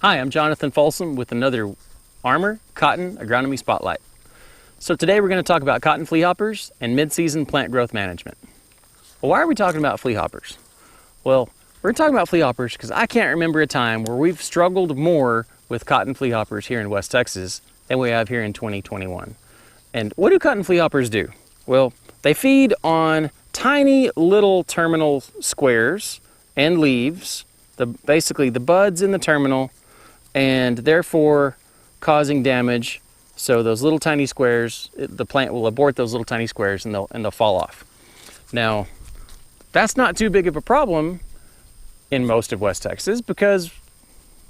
Hi, I'm Jonathan Folsom with another Armor Cotton Agronomy Spotlight. So today we're going to talk about cotton flea hoppers and mid-season plant growth management. Well, why are we talking about flea hoppers? Well, we're talking about flea hoppers because I can't remember a time where we've struggled more with cotton flea hoppers here in West Texas than we have here in 2021. And what do cotton flea hoppers do? Well, they feed on tiny little terminal squares and leaves, basically the buds in the terminal, and therefore causing damage. So those little tiny squares, the plant will abort those little tiny squares and they'll fall off. Now, that's not too big of a problem in most of West Texas because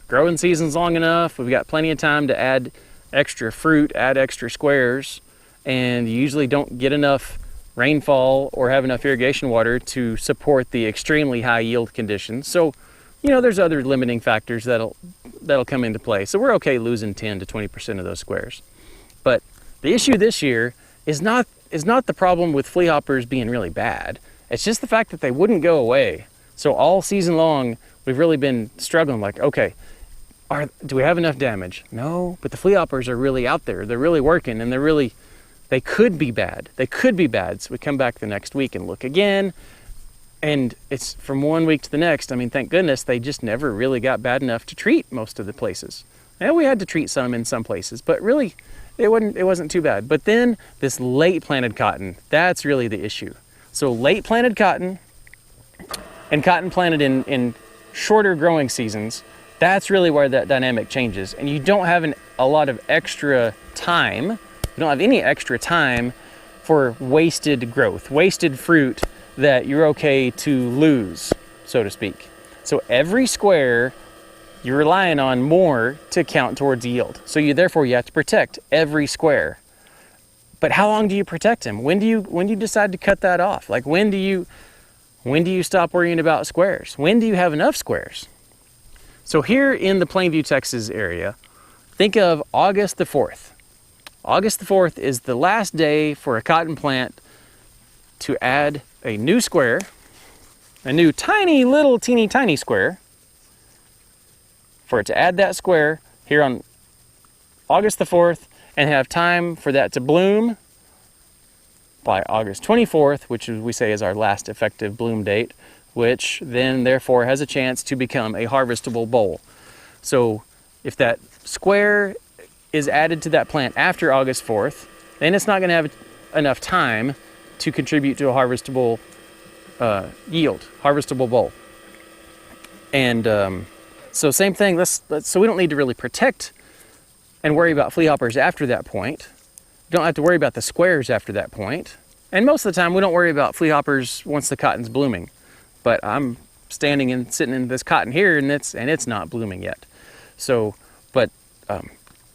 growing season's long enough. We've got plenty of time to add extra fruit, add extra squares, and you usually don't get enough rainfall or have enough irrigation water to support the extremely high yield conditions. So, you know, there's other limiting factors that'll come into play. So we're okay losing 10 to 20% of those squares. But the issue this year is not the problem with flea hoppers being really bad. It's just the fact that they wouldn't go away. So all season long, we've really been struggling like, okay, do we have enough damage? No, but the flea hoppers are really out there. They're really working and they could be bad. They could be bad. So we come back the next week and look again. And it's from one week to the next. I mean, thank goodness they just never really got bad enough to treat most of the places. And we had to treat some in some places, but really it wasn't too bad. But then this late planted cotton, that's really the issue. So late planted cotton and cotton planted in shorter growing seasons, that's really where that dynamic changes. And you don't have a lot of extra time. You don't have any extra time for wasted growth, wasted fruit that you're okay to lose, so to speak. So every square you're relying on more to count towards yield. So therefore you have to protect every square. But how long do you protect them? When do you decide to cut that off? Like when do you stop worrying about squares? When do you have enough squares? So here in the Plainview, Texas area, think of August the 4th. August the 4th is the last day for a cotton plant to add a new square, a new tiny little teeny tiny square, for it to add that square here on August the 4th and have time for that to bloom by August 24th, which we say is our last effective bloom date, which then therefore has a chance to become a harvestable boll. So if that square is added to that plant after August 4th, then it's not going to have enough time to contribute to a harvestable yield, harvestable boll. And so same thing, so we don't need to really protect and worry about flea hoppers after that point. Don't have to worry about the squares after that point. And most of the time we don't worry about flea hoppers once the cotton's blooming. But I'm sitting in this cotton here and it's not blooming yet. So, but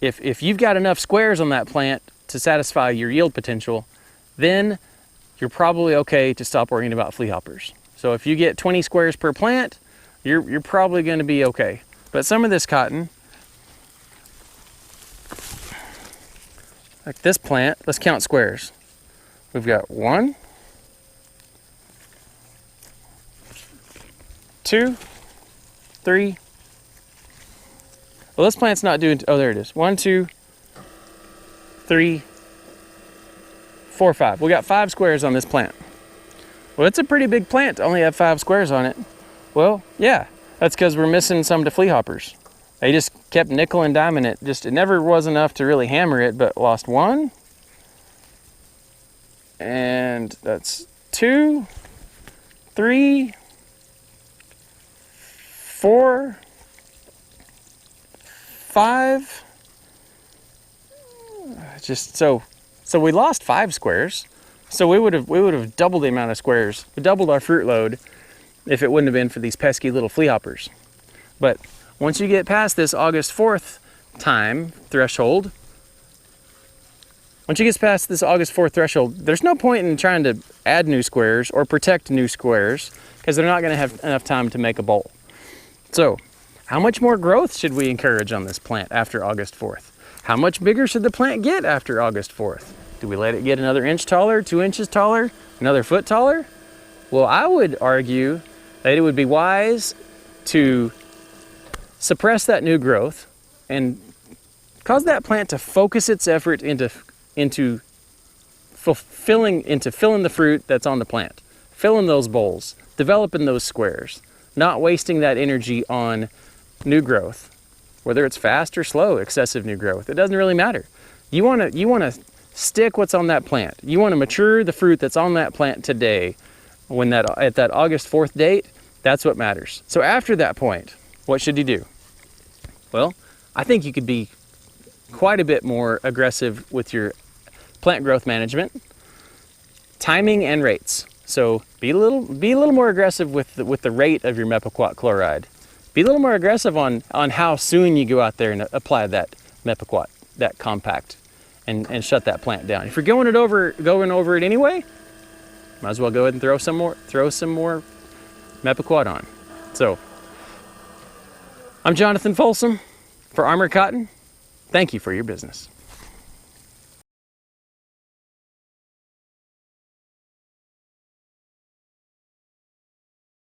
if you've got enough squares on that plant to satisfy your yield potential, then you're probably okay to stop worrying about flea hoppers. So if you get 20 squares per plant, you're probably going to be okay. But some of this cotton, like this plant, let's count squares. We've got 1, 2, 3. Well, this plant's not doing, oh, there it is. 1, 2, 3, 4, 5. We got 5 squares on this plant. Well, it's a pretty big plant to only have 5 squares on it. Well, yeah, that's because we're missing some to flea hoppers. They just kept nickel and diming it. It never was enough to really hammer it, but lost 1. And that's 2, 3, 4, 5. Just so we lost 5 squares. So we would have doubled the amount of squares. We doubled our fruit load if it wouldn't have been for these pesky little flea hoppers. But once you get past this August 4th time threshold, there's no point in trying to add new squares or protect new squares because they're not going to have enough time to make a boll. So how much more growth should we encourage on this plant after August 4th? How much bigger should the plant get after August 4th? Do we let it get another inch taller, 2 inches taller, another foot taller? Well, I would argue that it would be wise to suppress that new growth and cause that plant to focus its effort into filling the fruit that's on the plant, filling those bowls, developing those squares, not wasting that energy on new growth, whether it's fast or slow, excessive new growth. It doesn't really matter. You want to stick what's on that plant. You want to mature the fruit that's on that plant today. At that August 4th date, that's what matters. So after that point, what should you do? Well, I think you could be quite a bit more aggressive with your plant growth management, timing and rates. So be a little more aggressive with the rate of your mepiquat chloride. Be a little more aggressive on how soon you go out there and apply that mepiquat, that compact, and shut that plant down. If you're going over it anyway, might as well go ahead and throw some more mepiquat on. So I'm Jonathan Folsom for Armor Cotton. Thank you for your business.